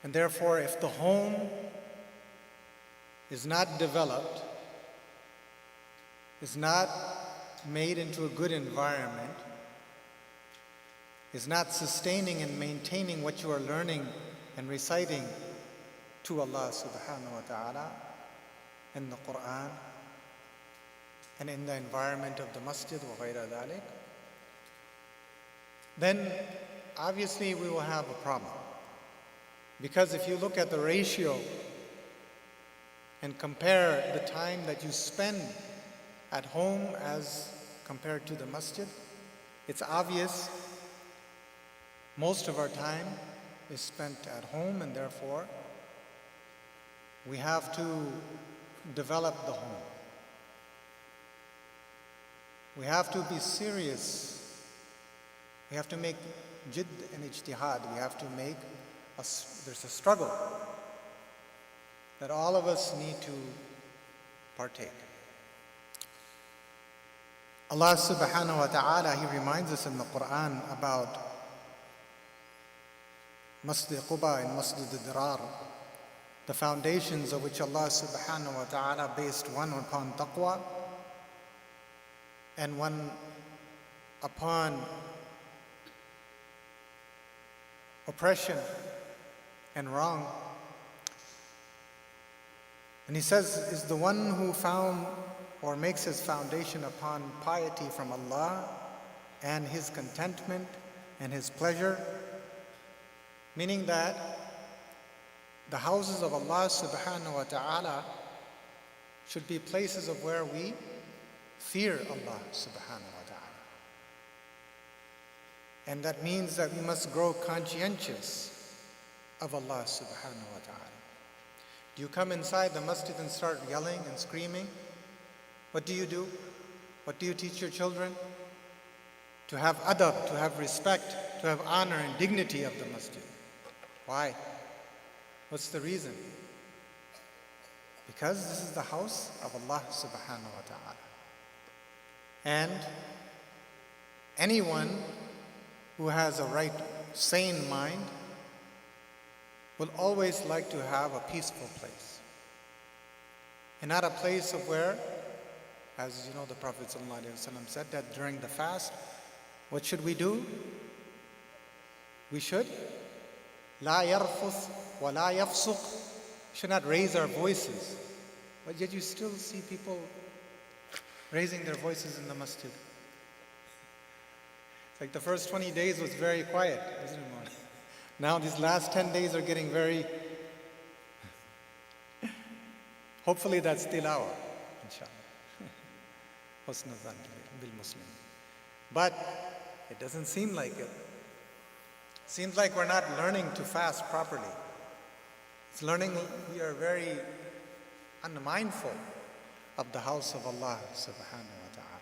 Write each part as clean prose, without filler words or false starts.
And therefore, if the home is not developed, is not made into a good environment, is not sustaining and maintaining what you are learning and reciting to Allah subhanahu wa ta'ala in the Quran and in the environment of the masjid wa ghayra dhalik, then obviously we will have a problem. Because if you look at the ratio and compare the time that you spend at home as compared to the masjid, it's obvious most of our time is spent at home, and therefore we have to develop the home. We have to be serious. We have to make jidd and ijtihad. We have to make there's a struggle that all of us need to partake. Allah subhanahu wa ta'ala, He reminds us in the Quran about Masjid Quba and Masjid Dirar, the foundations of which Allah subhanahu wa ta'ala based one upon taqwa and one upon oppression and wrong. And He says, is the one who found or makes his foundation upon piety from Allah and His contentment and His pleasure, meaning that the houses of Allah subhanahu wa ta'ala should be places of where we fear Allah subhanahu wa ta'ala. And that means that we must grow conscientious of Allah subhanahu wa ta'ala. Do you come inside the masjid and start yelling and screaming? What do you do? What do you teach your children? To have adab, to have respect, to have honor and dignity of the masjid. Why? What's the reason? Because this is the house of Allah subhanahu wa ta'ala. And anyone who has a right, sane mind will always like to have a peaceful place. And not a place of where, as you know, the Prophet ﷺ said that during the fast, what should we do? We should لا يرفث ولا يفسق. We should not raise our voices. But yet you still see people raising their voices in the masjid. It's like the first 20 days was very quiet, isn't it, Mawlana? Now these last 10 days are getting very... Hopefully that's tilawah, inshallah. Husn dhan bil Muslim. But it doesn't seem like it. Seems like we're not learning to fast properly. It's learning we are very unmindful of the house of Allah subhanahu wa ta'ala.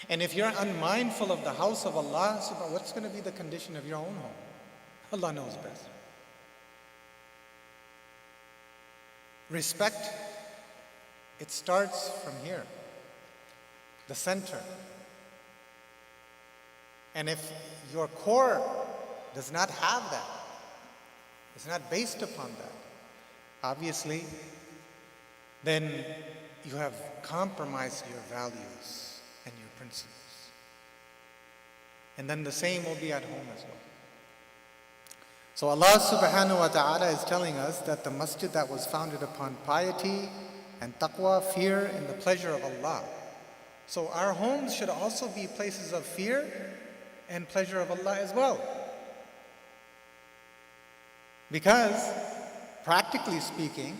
And if you're unmindful of the house of Allah, what's going to be the condition of your own home? Allah knows best. Respect, it starts from here, the center. And if your core does not have that, it's not based upon that, obviously, then you have compromised your values and your principles. And then the same will be at home as well. So Allah subhanahu wa ta'ala is telling us that the masjid that was founded upon piety and taqwa, fear and the pleasure of Allah. So our homes should also be places of fear and pleasure of Allah as well. Because, practically speaking,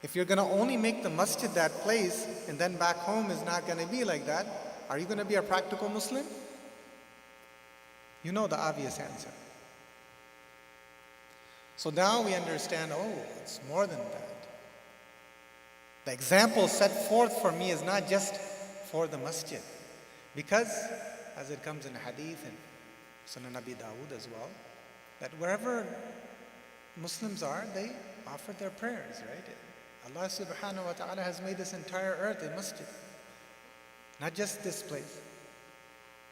if you're going to only make the masjid that place and then back home is not going to be like that, are you going to be a practical Muslim? You know the obvious answer. So now we understand, oh, it's more than that. The example set forth for me is not just for the masjid. Because, as it comes in hadith and Sunan Abi Dawood as well, that wherever Muslims are, they offer their prayers, right? Allah subhanahu wa ta'ala has made this entire earth a masjid. Not just this place.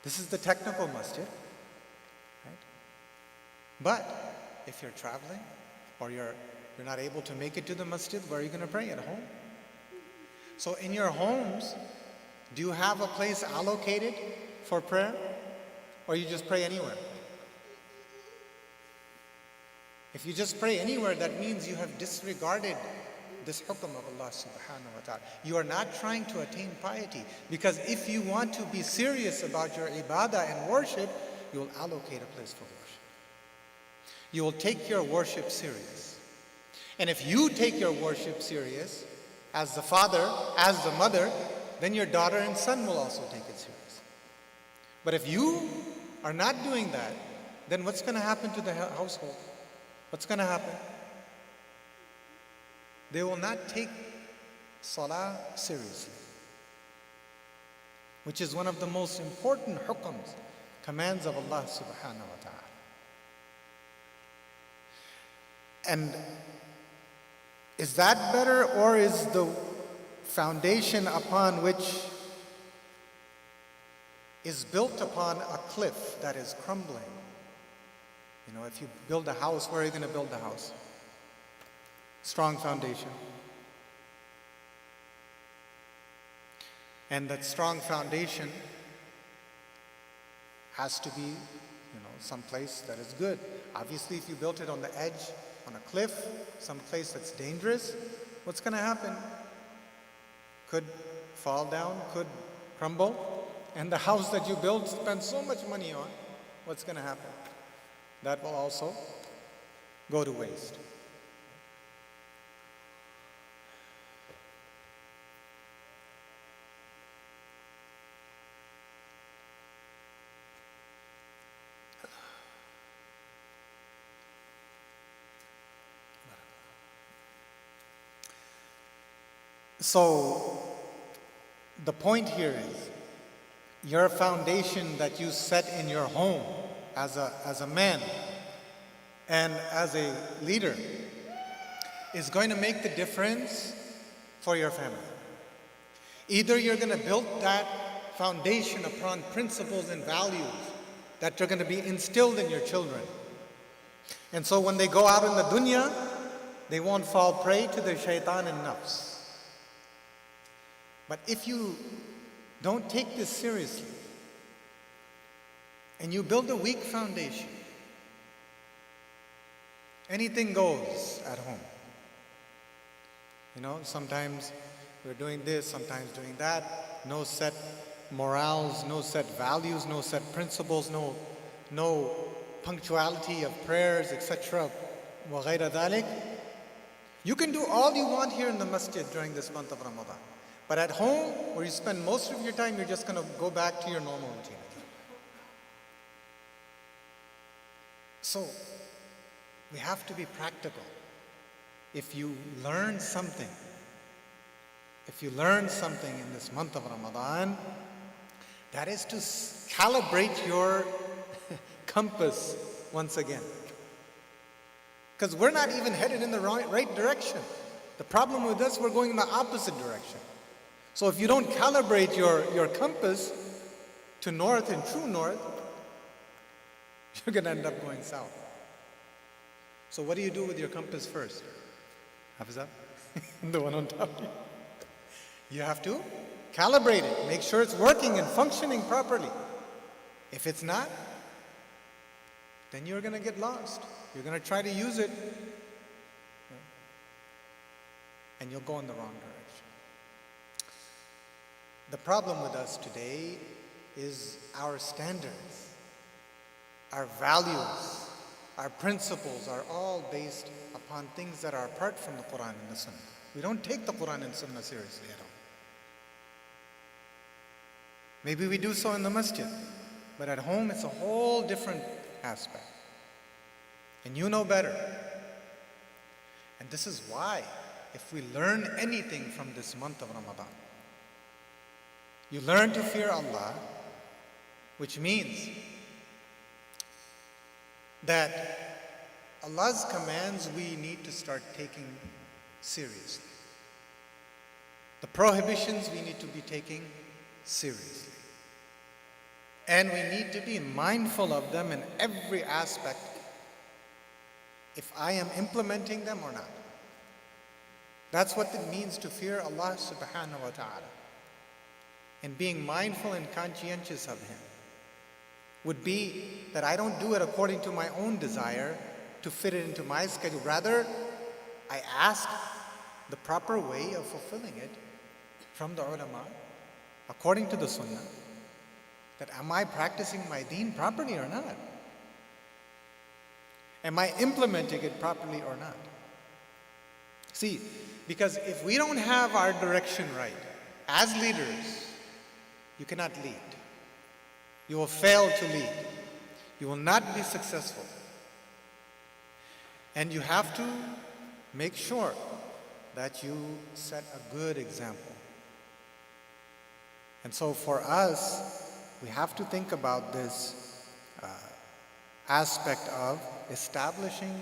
This is the technical masjid, right? But if you're traveling or you're not able to make it to the masjid, where are you going to pray? At home. So in your homes, do you have a place allocated for prayer, or you just pray anywhere? If you just pray anywhere, that means you have disregarded this hukm of Allah subhanahu wa ta'ala. You are not trying to attain piety, because if you want to be serious about your ibadah and worship, you will allocate a place for worship. You will take your worship serious. And if you take your worship serious, as the father, as the mother, then your daughter and son will also take it serious. But if you are not doing that, then what's going to happen to the household? What's going to happen? They will not take salah seriously, which is one of the most important hukms, commands of Allah subhanahu wa ta'ala. And is that better, or is the foundation upon which is built upon a cliff that is crumbling? You know, if you build a house, where are you going to build the house? Strong foundation. And that strong foundation has to be, some place that is good. Obviously, if you built it on the edge, on a cliff, some place that's dangerous, what's going to happen? Could fall down, could crumble, and the house that you build, spend so much money on, what's going to happen? That will also go to waste. So, the point here is, your foundation that you set in your home as a man and as a leader is going to make the difference for your family. Either you're going to build that foundation upon principles and values that are going to be instilled in your children. And so when they go out in the dunya, they won't fall prey to their shaitan and nafs. But if you don't take this seriously, and you build a weak foundation, anything goes at home. Sometimes we're doing this, sometimes doing that, no set morals, no set values, no set principles, no punctuality of prayers, etc. وغير ذلك. You can do all you want here in the masjid during this month of Ramadan. But at home, where you spend most of your time, you're just going to go back to your normal routine again. So, we have to be practical. If you learn something in this month of Ramadan, that is to calibrate your compass once again. Because we're not even headed in the right direction. The problem with us, we're going in the opposite direction. So if you don't calibrate your compass to north and true north, you're going to end up going south. So what do you do with your compass first? Hafizah? The one on top. You have to calibrate it. Make sure it's working and functioning properly. If it's not, then you're going to get lost. You're going to try to use it, and you'll go in the wrong direction. The problem with us today is our standards, our values, our principles are all based upon things that are apart from the Quran and the Sunnah. We don't take the Quran and Sunnah seriously at all. Maybe we do so in the masjid, but at home it's a whole different aspect. And you know better. And this is why, if we learn anything from this month of Ramadan, you learn to fear Allah, which means that Allah's commands we need to start taking seriously. The prohibitions we need to be taking seriously. And we need to be mindful of them in every aspect if I am implementing them or not. That's what it means to fear Allah subhanahu wa ta'ala. And being mindful and conscientious of Him would be that I don't do it according to my own desire to fit it into my schedule. Rather, I ask the proper way of fulfilling it from the ulama, according to the sunnah, that am I practicing my deen properly or not? Am I implementing it properly or not? See, because if we don't have our direction right, as leaders, you cannot lead. You will fail to lead. You will not be successful. And you have to make sure that you set a good example. And so for us, we have to think about this aspect of establishing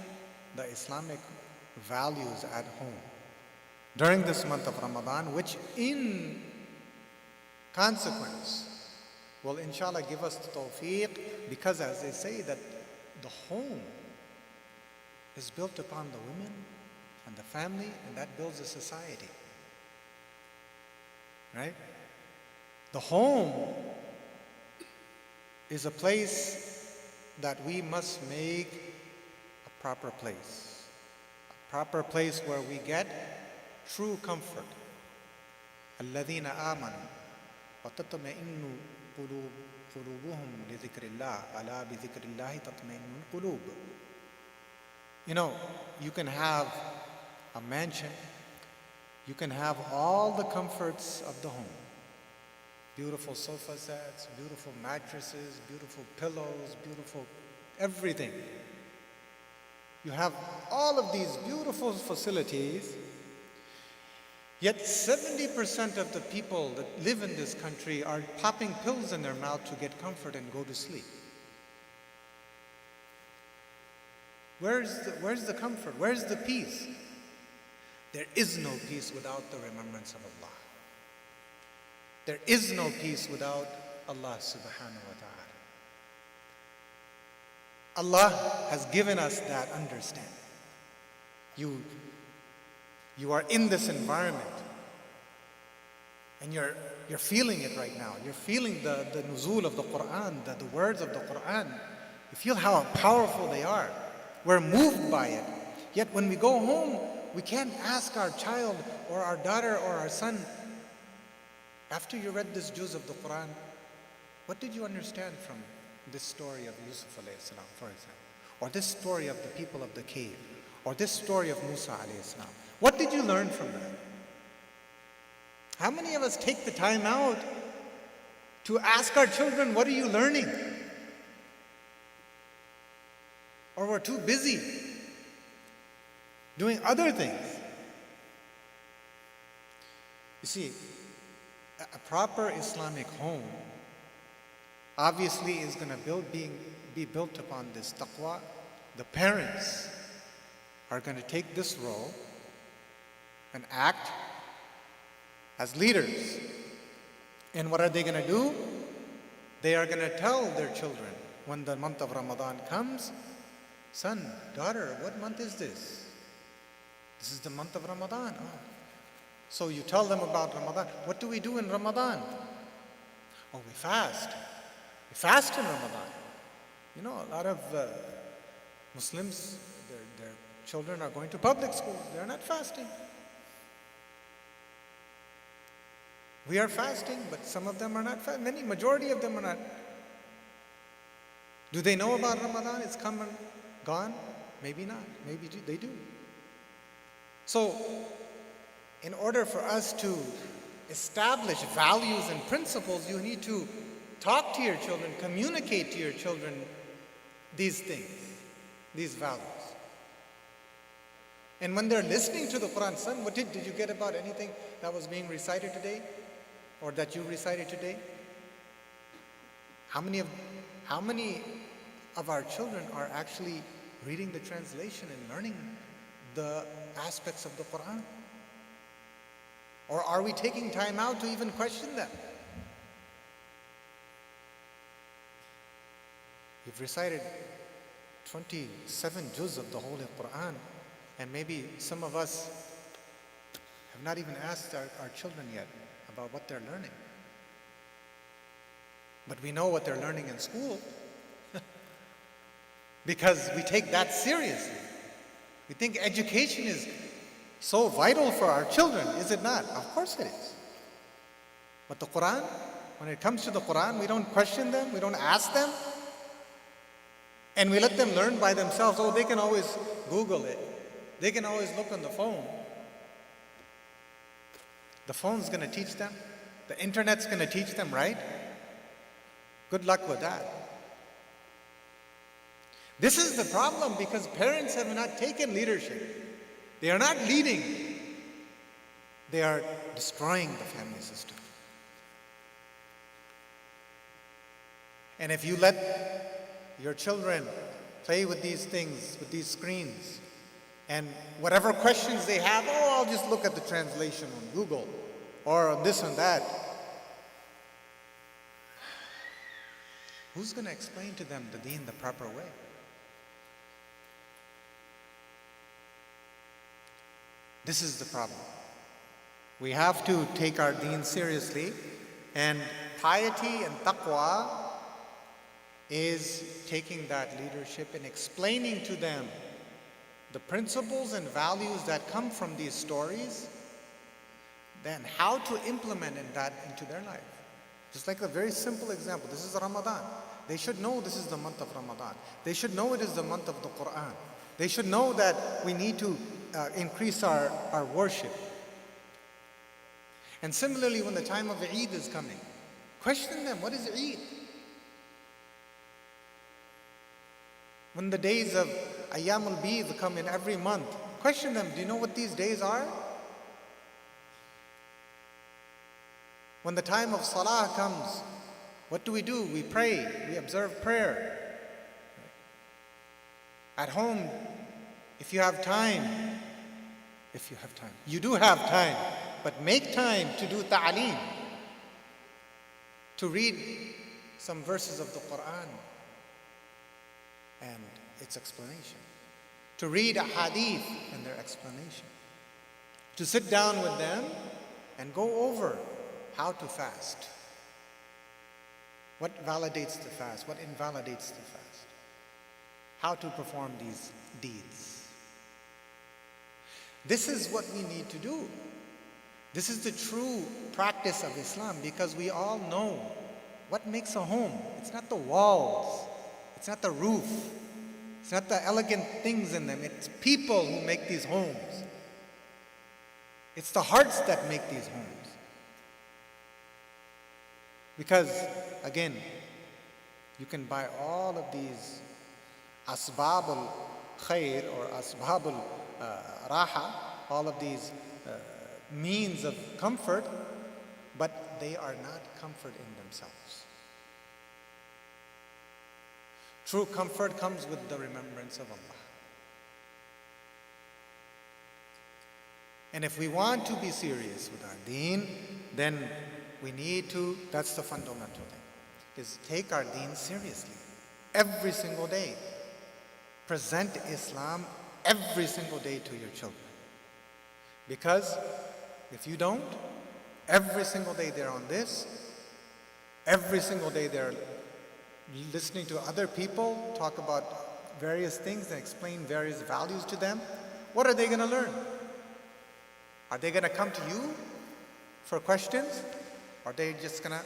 the Islamic values at home during this month of Ramadan, which in consequence will inshallah give us the tawfiq, because as they say that the home is built upon the women and the family, and that builds a society, right? The home is a place that we must make a proper place where we get true comfort. الذين آمنوا وتطمئن قلوبهم لذكر الله ألا بذكر الله تطمئن القلوب. You know, you can have a mansion, you can have all the comforts of the home. Beautiful sofa sets, beautiful mattresses, beautiful pillows, beautiful everything. You have all of these beautiful facilities, yet 70% of the people that live in this country are popping pills in their mouth to get comfort and go to sleep. Where's the comfort? Where's the peace? There is no peace without the remembrance of Allah. There is no peace without Allah subhanahu wa ta'ala. Allah has given us that understanding. You are in this environment and you're feeling it right now. You're feeling the nuzul of the Quran, the words of the Quran. You feel how powerful they are. We're moved by it. Yet when we go home, we can't ask our child or our daughter or our son, after you read this juz of the Quran, what did you understand from this story of Yusuf alayhi salam, for example? Or this story of the people of the cave? Or this story of Musa alayhi salam? What did you learn from that? How many of us take the time out to ask our children, what are you learning? Or we're too busy doing other things. You see, a proper Islamic home obviously is going to be built upon this taqwa. The parents are going to take this role and act as leaders. And what are they going to do? They are going to tell their children when the month of Ramadan comes, son, daughter, what month is this? This is the month of Ramadan. Oh. So you tell them about Ramadan. What do we do in Ramadan? Oh, we fast. We fast in Ramadan. You know, a lot of Muslims, their children are going to public schools. They're not fasting. We are fasting, but some of them are not fasting. Majority of them are not. Do they know about Ramadan? It's come and gone? Maybe not. Maybe they do. So, in order for us to establish values and principles, you need to talk to your children, communicate to your children these things, these values. And when they're listening to the Quran, son, what did you get about anything that was being recited today? Or that you recited today? How many of our children are actually reading the translation and learning the aspects of the Quran? Or are we taking time out to even question them? You've recited 27 juz of the Holy Quran, and maybe some of us have not even asked our children yet about what they're learning. But we know what they're learning in school because we take that seriously. We think education is so vital for our children, is it not? Of course it is. But the Quran, when it comes to the Quran, we don't question them, we don't ask them, and we let them learn by themselves. Oh, they can always Google it. They can always look on the phone. The phone's going to teach them. The internet's going to teach them, right? Good luck with that. This is the problem because parents have not taken leadership. They are not leading. They are destroying the family system. And if you let your children play with these things, with these screens, and whatever questions they have, oh, I'll just look at the translation on Google or on this and that. Who's going to explain to them the deen the proper way? This is the problem. We have to take our deen seriously, and piety and taqwa is taking that leadership and explaining to them the principles and values that come from these stories, then how to implement that into their life. Just like a very simple example, this is Ramadan. They should know this is the month of Ramadan. They should know it is the month of the Quran. They should know that we need to increase our worship. And similarly, when the time of Eid is coming, question them, what is Eid? When the days of Ayyam al-Bid come in every month, question them, do you know what these days are? When the time of Salah comes, what do? We pray, we observe prayer. At home, if you have time, you do have time, but make time to do ta'aleem, to read some verses of the Quran and its explanation, to read a hadith and their explanation, to sit down with them and go over how to fast, what validates the fast, what invalidates the fast, how to perform these deeds. This is what we need to do. This is the true practice of Islam, because we all know what makes a home. It's not the walls, it's not the roof, it's not the elegant things in them. It's people who make these homes. It's the hearts that make these homes. Because, again, you can buy all of these asbab al-khair or asbab al-raha, all of these means of comfort, but they are not comfort in themselves. True comfort comes with the remembrance of Allah. And if we want to be serious with our deen, then we need to, that's the fundamental thing, is take our deen seriously. Every single day. Present Islam every single day to your children. Because if you don't, every single day they're on this, every single day they're listening to other people talk about various things and explain various values to them. What are they going to learn? Are they going to come to you for questions? Or are they just going to,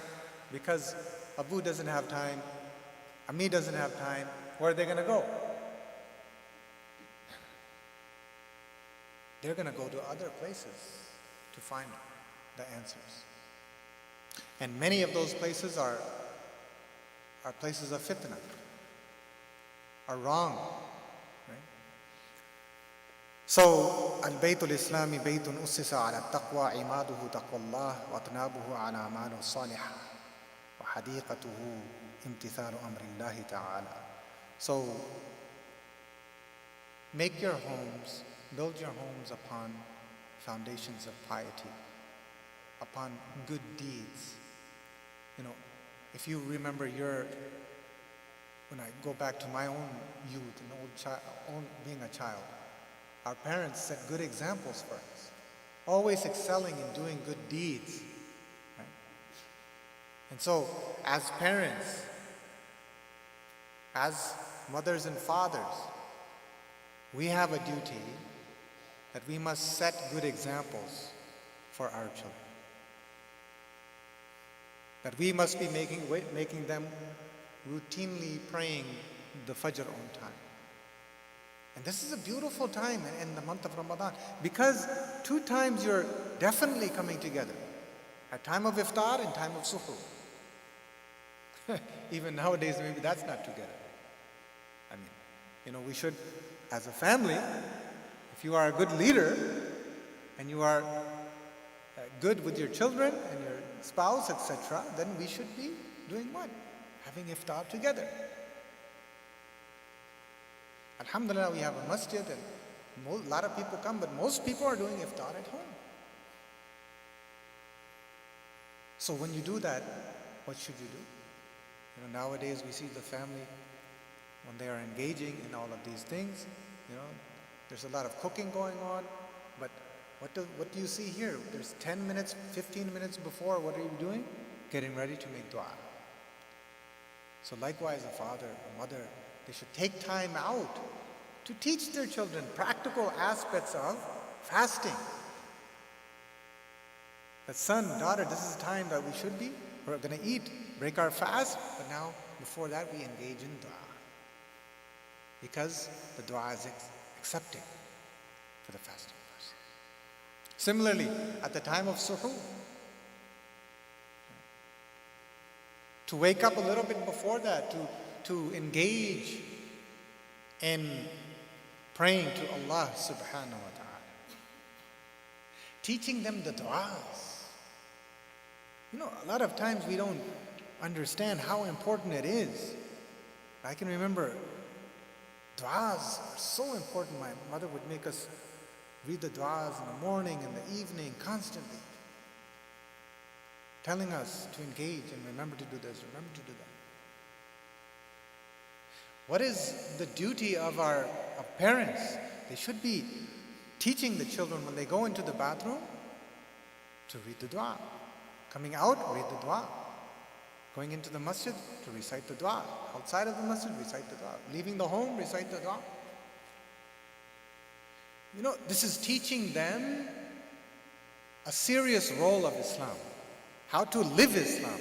because Abu doesn't have time, Ami doesn't have time, where are they going to go? They're going to go to other places to find the answers. And many of those places are places of fitna, are wrong. Right? So, al-baytul islami baytun ussisa ala taqwa imaduhu taqwallah wa atnabuhu ala amalu salihah wa hadiqatuhu imtithalu amrillahi ta'ala. So, make your homes, build your homes upon foundations of piety, upon good deeds. You know, if you remember your When I go back to my own youth and being a child, our parents set good examples for us, always excelling in doing good deeds. Right? And so, as parents, as mothers and fathers, we have a duty that we must set good examples for our children. That we must be making them routinely praying the Fajr on time. And this is a beautiful time in the month of Ramadan, because 2 times you're definitely coming together. At time of iftar and time of suhoor. Even nowadays, maybe that's not together. I mean, we should, as a family, if you are a good leader and you are good with your children and your spouse, etc., then we should be doing what? Having iftar together. Alhamdulillah, we have a masjid and a lot of people come, but most people are doing iftar at home. So when you do that, what should you do? Nowadays we see the family, when they are engaging in all of these things, there's a lot of cooking going on, but what do you see here? There's 10 minutes, 15 minutes before, what are you doing? Getting ready to make dua. So likewise, a father, a mother, they should take time out to teach their children practical aspects of fasting. That son, daughter, this is the time that we're going to eat, break our fast, but now before that we engage in dua. Because the dua is accepted for the fasting person. Similarly, at the time of suhoor, to wake up a little bit before that, to engage in praying to Allah subhanahu wa ta'ala. Teaching them the du'as. A lot of times we don't understand how important it is. I can remember du'as are so important. My mother would make us read the du'as in the morning and the evening constantly, telling us to engage and remember to do this, remember to do that. What is the duty of our parents? They should be teaching the children when they go into the bathroom to read the dua. Coming out, read the dua. Going into the masjid, to recite the dua. Outside of the masjid, recite the dua. Leaving the home, recite the dua. This is teaching them a serious role of Islam. How to live Islam.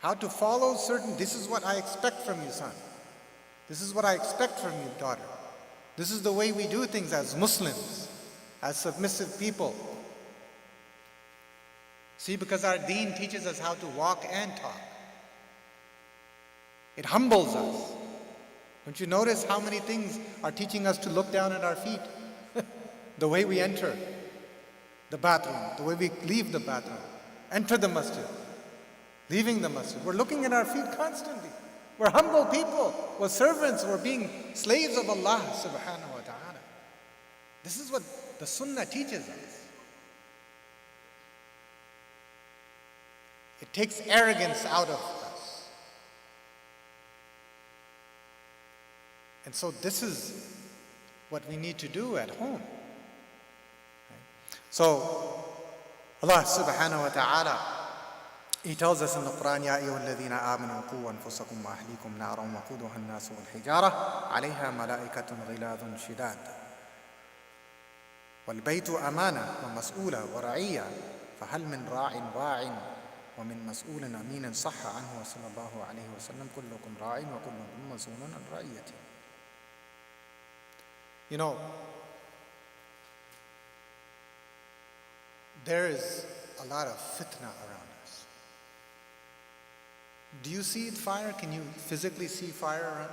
How to follow this is what I expect from you, son. This is what I expect from you, daughter. This is the way we do things as Muslims, as submissive people. See, because our deen teaches us how to walk and talk. It humbles us. Don't you notice how many things are teaching us to look down at our feet? The way we enter the bathroom, the way we leave the bathroom, enter the masjid, leaving the masjid. We're looking at our feet constantly. We're humble people. We're servants. We're being slaves of Allah subhanahu wa ta'ala. This is what the sunnah teaches us. It takes arrogance out of us. And so this is what we need to do at home. So Allah subhanahu wa ta'ala, He tells us in the Quran, يَا أَيُّهَا الَّذِينَ آمَنُوا قُوا أَنفُسَكُمْ وَأَهْلِيكُمْ نَارًا وَقُودُهَا النَّاسُ وَالْحِجَارَةُ عَلَيْهَا مَلَائِكَةٌ غِلَاظٌ شِدَادٌ وَالْبَيْتُ أَمَانَةٌ وَمَسْئُولَةٌ وَرَعِيَّةٌ فَهَلْ مِنْ رَاعٍ وَمِنْ مسؤول أمين صح عنه صلى الله عليه وسلم كلكم راع وكلكم مسؤول عن رعيته. There is a lot of fitna around us. Do you see fire? Can you physically see fire around?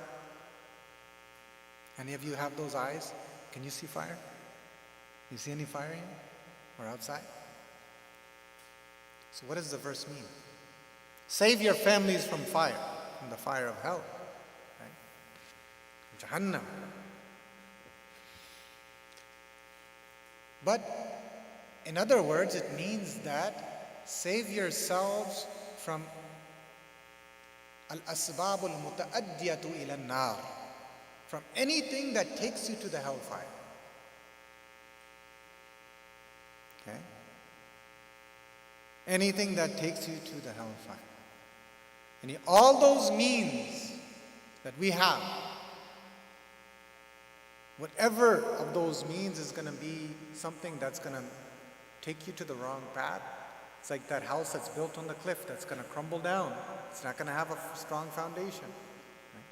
Any of you have those eyes? Can you see fire? You see any fire here or outside? So what does the verse mean? Save your families from fire, from the fire of hell, right? Jahannam. But in other words, it means that save yourselves from al-asbab al-muta'addiyatu ila an-nar, from anything that takes you to the hellfire. Okay? Anything that takes you to the hellfire. And all those means that we have, whatever of those means is going to be something that's going to take you to the wrong path. It's like that house that's built on the cliff that's going to crumble down. It's not going to have a strong foundation. Right?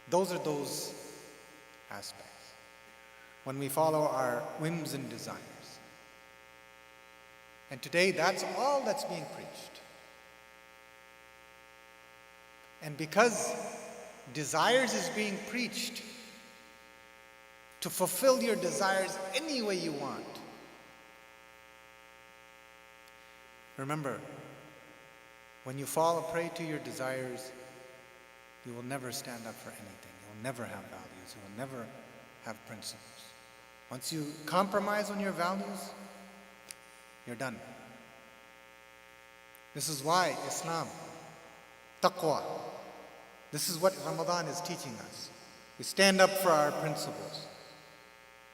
Those are those aspects. When we follow our whims and desires. And today, that's all that's being preached. And because desires is being preached, to fulfill your desires any way you want. Remember, when you fall a prey to your desires, you will never stand up for anything. You will never have values. You will never have principles. Once you compromise on your values, you're done. This is why Islam, taqwa, this is what Ramadan is teaching us. We stand up for our principles.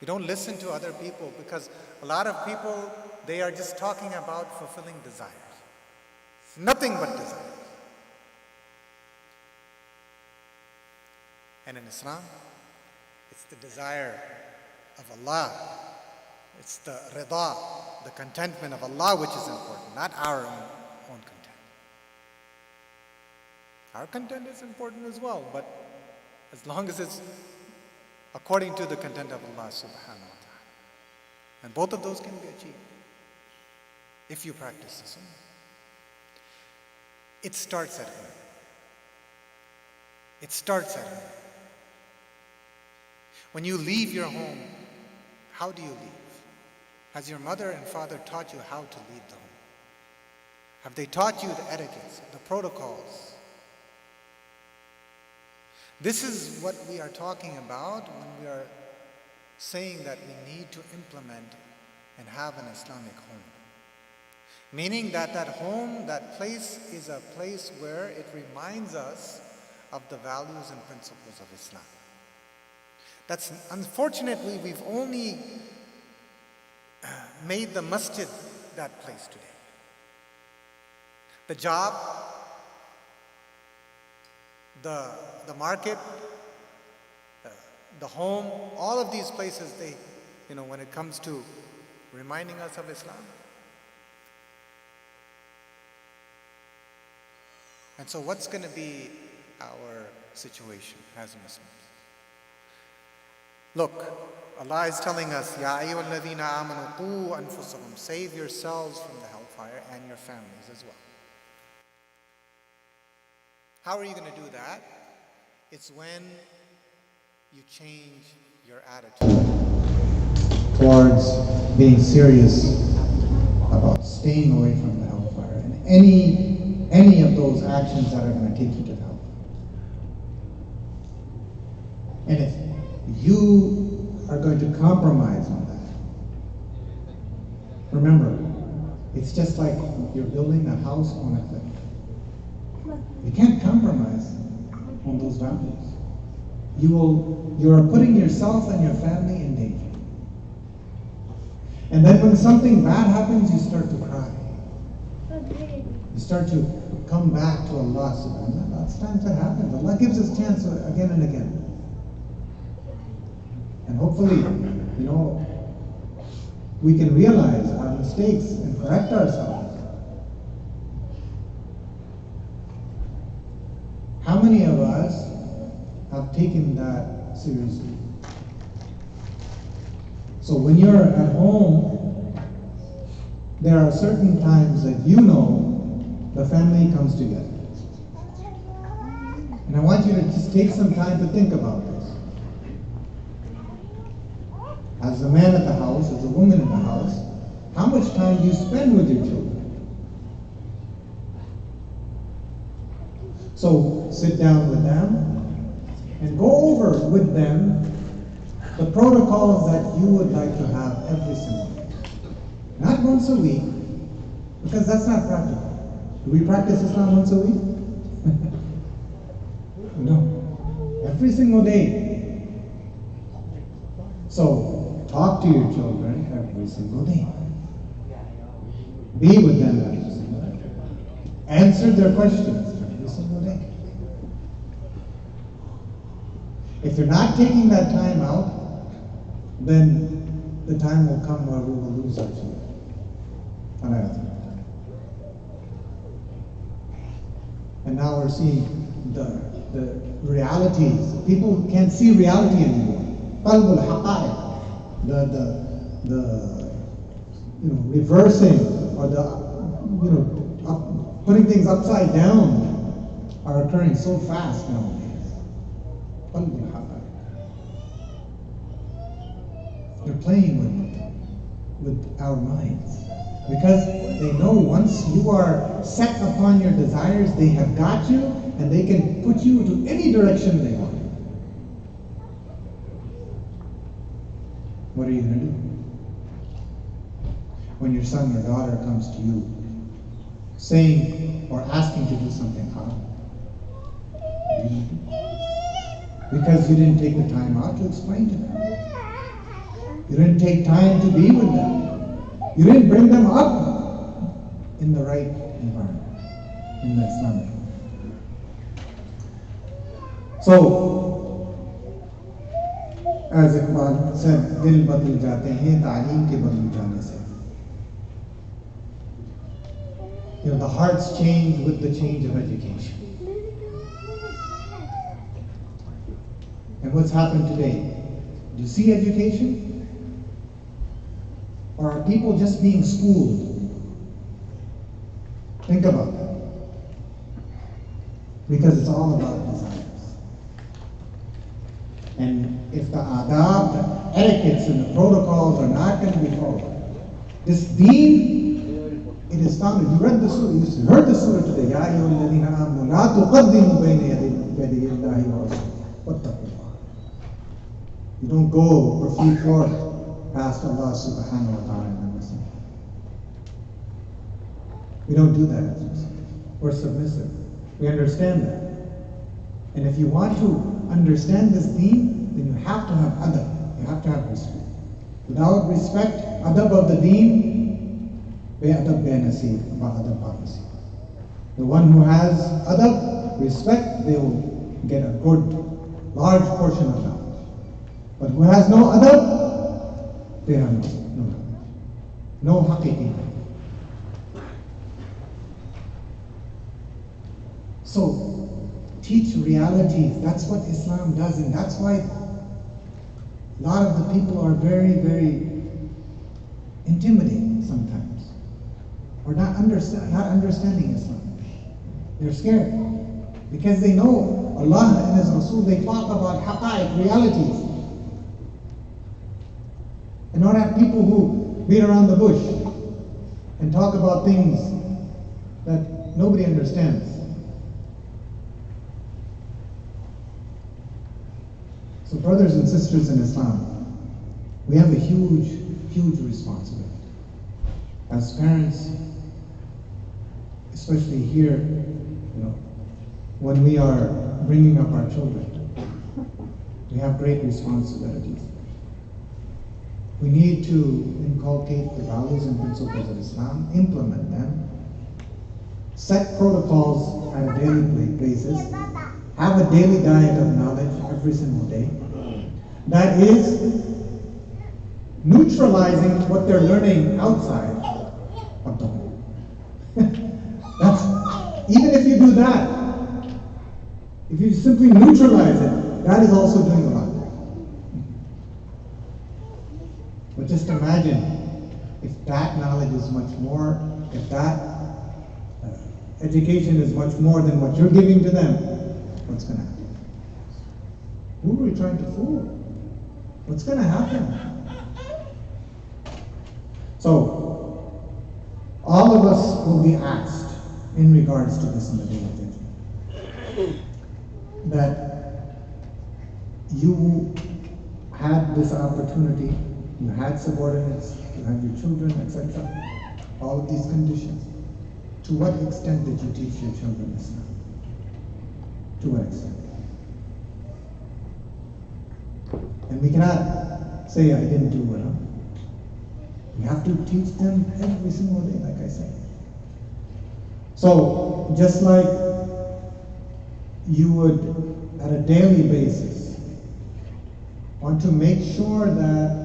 We don't listen to other people, because a lot of people, they are just talking about fulfilling desires. It's nothing but desires. And in Islam, it's the desire of Allah. It's the rida, the contentment of Allah, which is important, not our own content. Our content is important as well, but as long as it's according to the content of Allah subhanahu wa ta'ala. And both of those can be achieved if you practice the sunnah. It starts at home. It starts at home. When you leave your home, how do you leave? Has your mother and father taught you how to leave the home? Have they taught you the etiquettes, the protocols? This is what we are talking about when we are saying that we need to implement and have an Islamic home. Meaning that that home, that place is a place where it reminds us of the values and principles of Islam. That's unfortunately, we've only made the masjid that place today. The job, the market, the home, all of these places, they, when it comes to reminding us of Islam. And so what's going to be our situation as Muslims? Look, Allah is telling us, Ya ayyuhalladhina amanu qu anfusakum, save yourselves from the hellfire and your families as well. How are you going to do that? It's when you change your attitude towards being serious about staying away from the hellfire and any of those actions that are going to take you to the hellfire. And if you are going to compromise on that, remember, it's just like you're building a house on a cliff. You can't compromise on those values. You are putting yourself and your family in danger. And then when something bad happens, you start to cry. You start to come back to Allah subhanahu wa ta'ala. It's times that happens. Allah gives us chance again and again. And hopefully, we can realize our mistakes and correct ourselves. How many of us have taken that seriously? So when you're at home, there are certain times that the family comes together. And I want you to just take some time to think about this. As a man at the house, as a woman in the house, how much time do you spend with your children? So sit down with them and go over with them the protocols that you would like to have every single day. Not once a week, because that's not practical. Do we practice Islam once a week? No, every single day. So talk to your children every single day. Be with them every single day. Answer their questions every single day. If you're not taking that time out, then the time will come where we will lose our children. And now we're seeing the realities. People can't see reality anymore. Qalbul haqa'iq, the reversing or the putting things upside down are occurring so fast nowadays. Qalbul haqa'iq. They're playing with our minds. Because they know once you are set upon your desires, they have got you and they can put you to any direction they want. What are you going to do? When your son or daughter comes to you saying or asking to do something haram, what are you going to do? Because you didn't take the time out to explain to them. You didn't take time to be with them. You didn't bring them up in the right environment, in the Islamic environment. So, as Iqbal said, dil badl jate hain ta'aleem ke badl jane se. The hearts change with the change of education. And what's happened today? Do you see education? Or are people just being schooled? Think about that. Because it's all about desires. And if the adab, the etiquettes and the protocols are not going to be followed, this deen, it is founded. You read the surah, you heard the surah today. Ya ayyuhalladhina amanu la tuqaddimu bayna yaday Allahi wa rasulihi wattaqullah. You don't go or flee forth past Allah subhanahu wa ta'ala and the Messenger. We don't do that as Muslims. We're submissive. We understand that. And if you want to understand this deen, then you have to have adab. You have to have respect. Without respect, adab of the deen, be-adab be-nasib, ba-adab ba-nasib. The one who has adab, respect, they will get a good, large portion of knowledge. But who has no adab, they have no knowledge. No haqiqi. So, teach realities. That's what Islam does, and that's why a lot of the people are very, very intimidated sometimes, or not understanding Islam. They're scared because they know Allah and His Rasul. They talk about haqa'iq, realities, and not have people who beat around the bush and talk about things that nobody understands. So brothers and sisters in Islam, we have a huge, huge responsibility. As parents, especially here, when we are bringing up our children, we have great responsibilities. We need to inculcate the values and principles of Islam, implement them, set protocols on a daily basis, have a daily diet of knowledge every single day. That is neutralizing what they're learning outside of the home. Even if you do that, if you simply neutralize it, that is also doing a lot. But just imagine if that knowledge is much more, if that education is much more than what you're giving to them, what's going to happen? Who are we trying to fool? What's going to happen? So, all of us will be asked in regards to this in the day of judgment, that you had this opportunity, you had subordinates, you had your children, etc. All of these conditions. To what extent did you teach your children Islam? To what extent? And we cannot say, I didn't do it. Huh? We have to teach them every single day, like I said. So, just like you would, at a daily basis, want to make sure that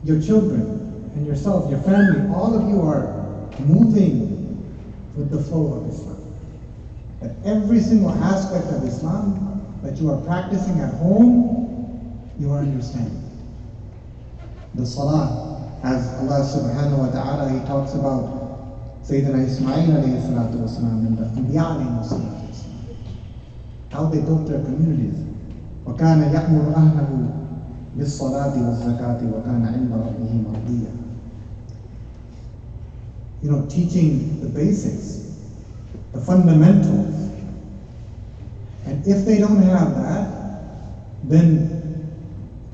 your children and yourself, your family, all of you are moving with the flow of Islam. That every single aspect of Islam that you are practicing at home, you are understanding. The salah, as Allah subhanahu wa ta'ala, He talks about Sayyidina Ismail alayhi salatu wasalam and the Anbiya alayhi salatu wasalam, how they built their communities. وَكَانَ يَأْمُرُ أَهْلَهُ بِالصَّلَاةِ وَالزَّكَاةِ وَكَانَ عِنْدَ رَبِّهِ مَرْضِيًّا. You know, teaching the basics, the fundamentals. And if they don't have that, then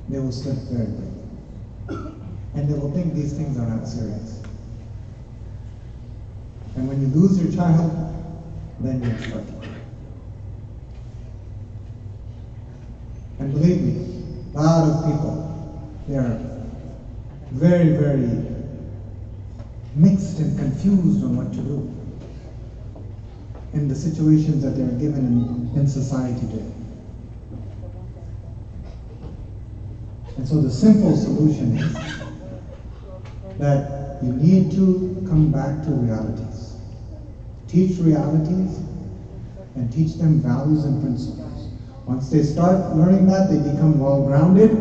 they will slip very quickly. And they will think these things are not serious. And when you lose your child, then you're stuck. And believe me, a lot of people, they are very, very mixed and confused on what to do in the situations that they are given in society today. And so the simple solution is that you need to come back to realities. Teach realities and teach them values and principles. Once they start learning that, they become well-grounded,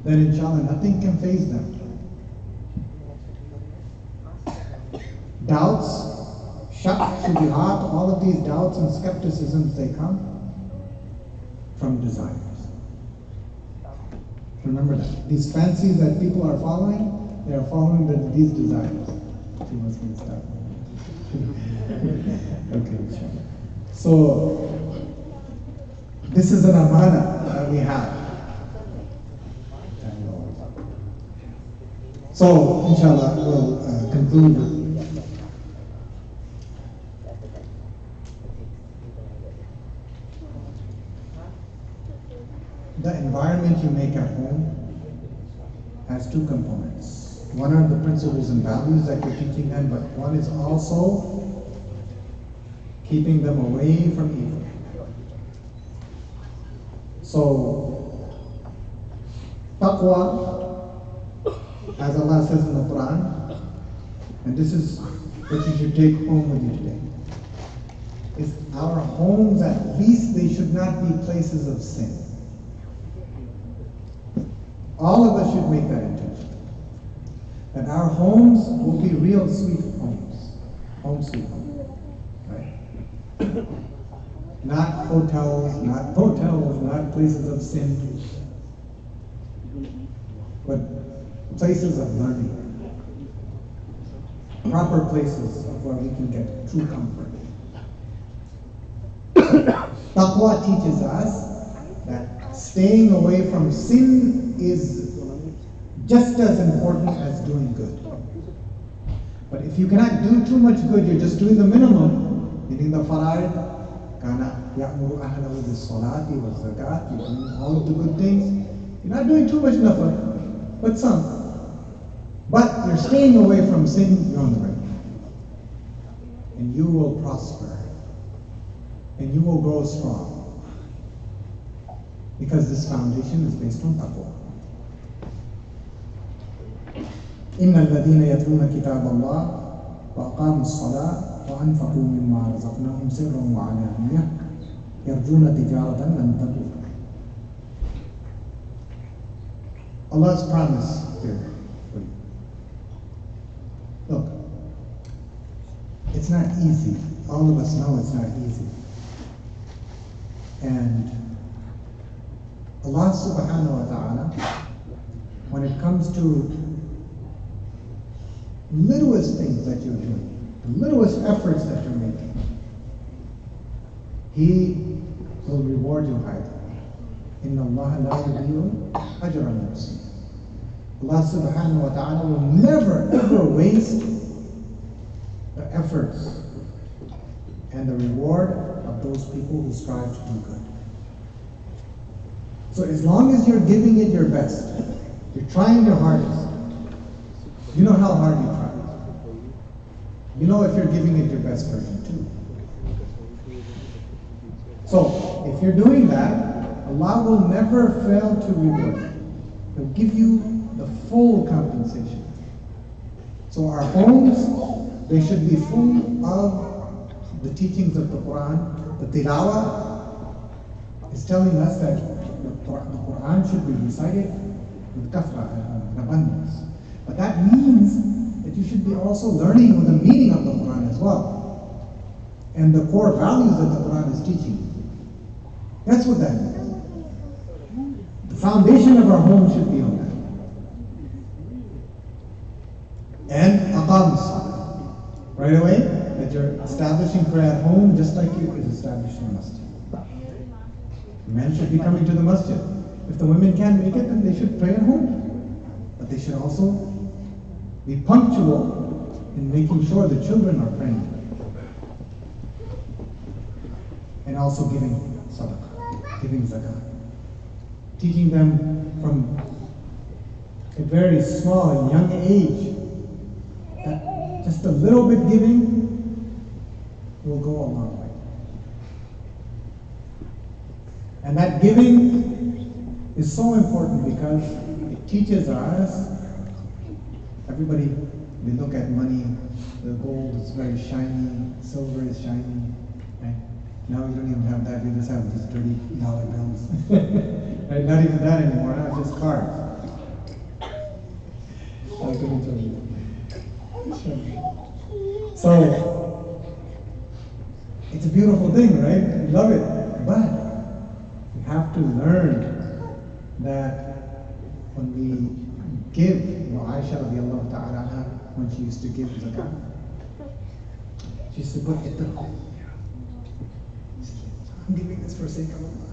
then inshallah nothing can faze them. Doubts, shak, shubuhat, all of these doubts and skepticisms, they come from desires. Remember that. These fancies that people are following, they are following these desires. She wants me to stop. Okay, inshallah. So, this is an amana that we have. So, inshallah, we'll conclude with the environment you make at home has two components. One are the principles and values that you're teaching them, but one is also keeping them away from evil. So, taqwa, as Allah says in the Quran, and this is what you should take home with you today, is our homes, at least they should not be places of sin. All of us should make that intention. That our homes will be real sweet homes. Home sweet home. Right? Not hotels, not motels, not places of sin. But places of learning. Proper places where we can get true comfort. Taqwa teaches us that staying away from sin is just as important as doing good. But if you cannot do too much good, you're just doing the minimum, meaning the fara'id, kana ya'muru ahlahu bis-salati waz-zakat, you're doing all of the good things. You're not doing too much nafal, but some. But you're staying away from sin, you're on the right. And you will prosper. And you will grow strong. Because this foundation is based on taqwa. إن الذين يتلون كتاب الله وأقاموا الصلاة وأنفقوا مما رزقناهم سرا وعلانية يرجون تجارة لن تبور. Allah's promise here. Look, it's not easy. All of us know it's not easy. And Allah subhanahu wa ta'ala, when it comes to littlest things that you're doing, the littlest efforts that you're making, He will reward you highly. Inna Allah la yudhi'u ajra al-muhsin. Allah subhanahu wa ta'ala will never ever waste the efforts and the reward of those people who strive to do good. So as long as you're giving it your best, you're trying your hardest, you know how hard you try. You know if you're giving it your best version too. So if you're doing that, Allah will never fail to reward you. He'll give you the full compensation. So our homes, they should be full of the teachings of the Quran. The tilawah is telling us that the Quran should be recited with kafra, in abundance. But that means that you should be also learning the meaning of the Quran as well, and the core values that the Quran is teaching. That's what that means. The foundation of our home should be on that. And aqam salah. Right away, that you're establishing prayer at home just like you is establishing a masjid. Men should be coming to the masjid. If the women can't make it, then they should pray at home. But they should also be punctual in making sure the children are praying. And also giving sadaqah, giving zakah. Teaching them from a very small and young age that just a little bit giving will go a long way. And that giving is so important because it teaches us, everybody, they look at money, the gold is very shiny, silver is shiny, right? Now you don't even have that, you just have these dirty dollar bills. Right? Not even that anymore, now it's just cards. I couldn't tell you. So, it's a beautiful thing, right? We love it. But we have to learn that when we give, Aisha radiallahu ta'ala anha, when she used to give zakah, she used to put it down. I'm giving this for the sake of Allah.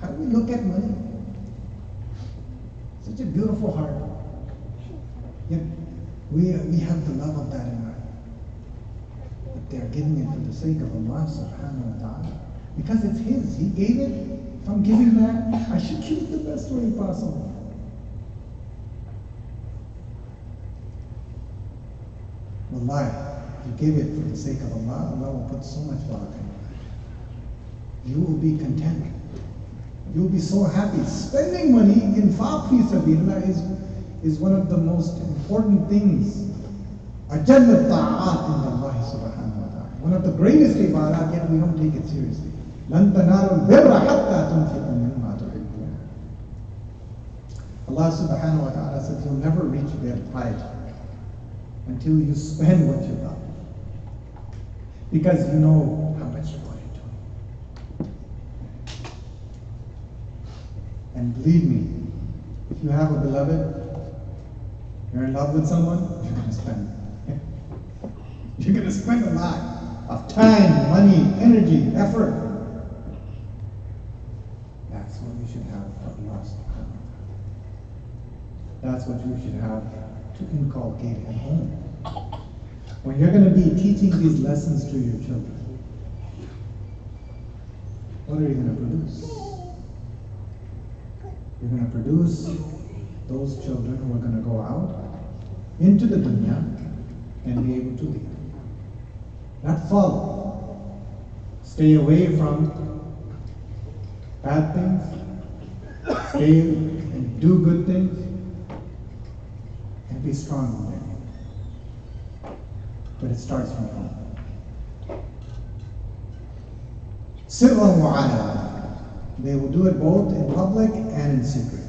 How do we look at money? Such a beautiful heart. Yet we have the love of that in our heart. But they're giving it for the sake of Allah subhanahu wa ta'ala. Because it's His. He gave it. If I'm giving that, I should give it the best way possible. Wallahi, if you give it for the sake of Allah, Allah will put so much barakah in it. You will be content. You will be so happy. Spending money in infaq fi sabilillah is one of the most important things. Ajall al-ta'at in Allah subhanahu wa ta'ala. One of the greatest ibadat, yet we don't take it seriously. لَن تَنَالُوا الْبِرَّ حَتَّى تُنْفِقُوا مِمَّا تُحِبُّونَ. Allah subhanahu wa ta'ala says you'll never reach their piety until you spend what you got. Because you know how much you put into it. And believe me, if you have a beloved, you're in love with someone, you're going to spend. You're going to spend a lot of time, money, energy, effort. That's what we should have for Allah subhanahu wa ta'ala. That's what we should have to inculcate at home. When you're going to be teaching these lessons to your children, what are you going to produce? You're going to produce those children who are going to go out into the dunya and be able to lead. Not follow. Stay away from bad things. Stay and do good things. And be strong in there. But it starts from home. Sirran wa alana. They will do it both in public and in secret.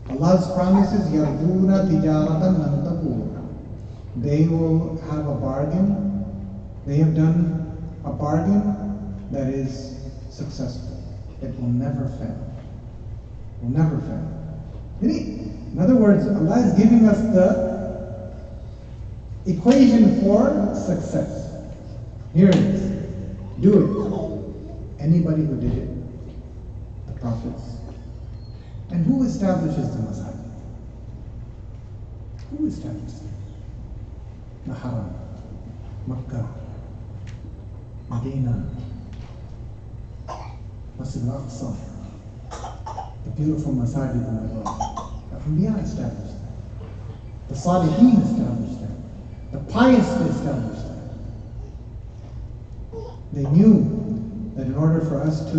Allah's promise is yarduna tijaratan lan tabur. They will have a bargain. They have done a bargain that is successful. It will never fail. Will never fail. In other words, Allah is giving us the equation for success. Here it is. Do it. Anybody who did it, the prophets. And who establishes the masjid? Who establishes it? The Haram, Makkah. Medina, Masjid al-Aqsa, the beautiful masajid in the world. The Anbiya established that. The Salihin established that. The pious established that. They knew that in order for us to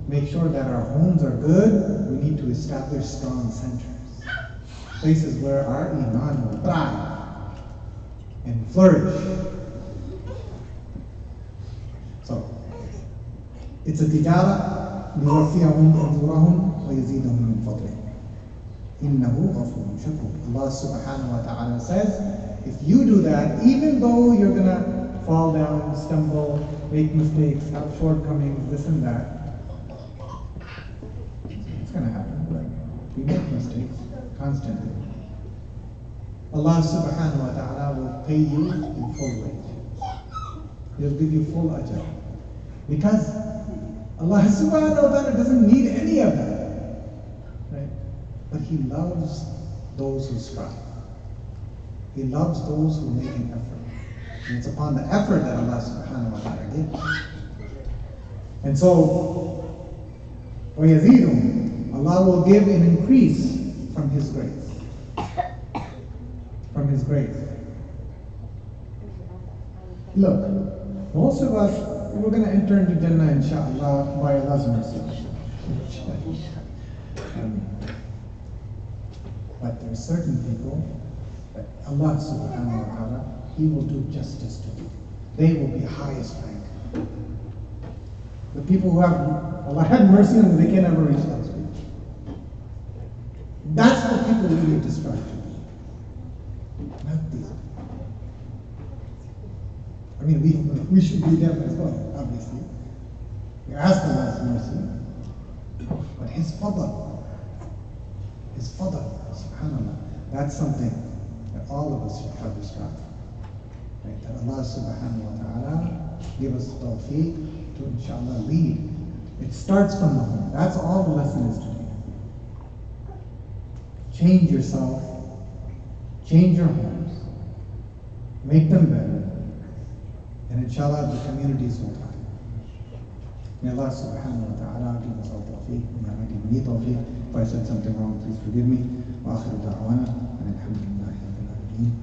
make sure that our homes are good, we need to establish strong centers. Places where our iman will thrive and flourish. So, it's a tijara لِيُوَفِّيَهُمْ أُجُورَهُمْ وَيَزِيدَهُم مِّن فَضْلِهِ إِنَّهُ غَفُورٌ شَكُورٌ. Allah subhanahu wa ta'ala says, if you do that, even though you're going to fall down, stumble, make mistakes, have shortcomings, this and that, it's going to happen. Right? We make mistakes constantly. Allah subhanahu wa ta'ala will pay you in full wage. He'll give you full ajr. Because Allah subhanahu wa ta'ala doesn't need any of that. Right? But He loves those who strive. He loves those who make an effort. And it's upon the effort that Allah subhanahu wa ta'ala gives. And so, وَيَزِيدُهُمْ, Allah will give an increase from His grace. From His grace. Look, most of us, we're going to enter into Jannah inshallah by Allah's mercy. But there are certain people that Allah subhanahu wa ta'ala, He will do justice to them. They will be highest rank. The people who have, Allah had mercy on them, they can never reach that stage. That's the people we need to strive to. Not these. I mean, we should be them as well, obviously. We ask Allah's mercy. But His fadl, subhanAllah, that's something that all of us should try to strive. Right? That Allah subhanahu wa ta'ala give us tawfiq to inshallah lead. It starts from the home. That's all the lesson is today. Change yourself, change your homes, make them better, and inshallah the communities will thrive. May Allah subhanahu wa ta'ala give us all tawfiq. May Allah give me tawfiq. If I said something wrong, please forgive me. Wa akhiru da'wana, and alhamdulillahi rabbil alameen.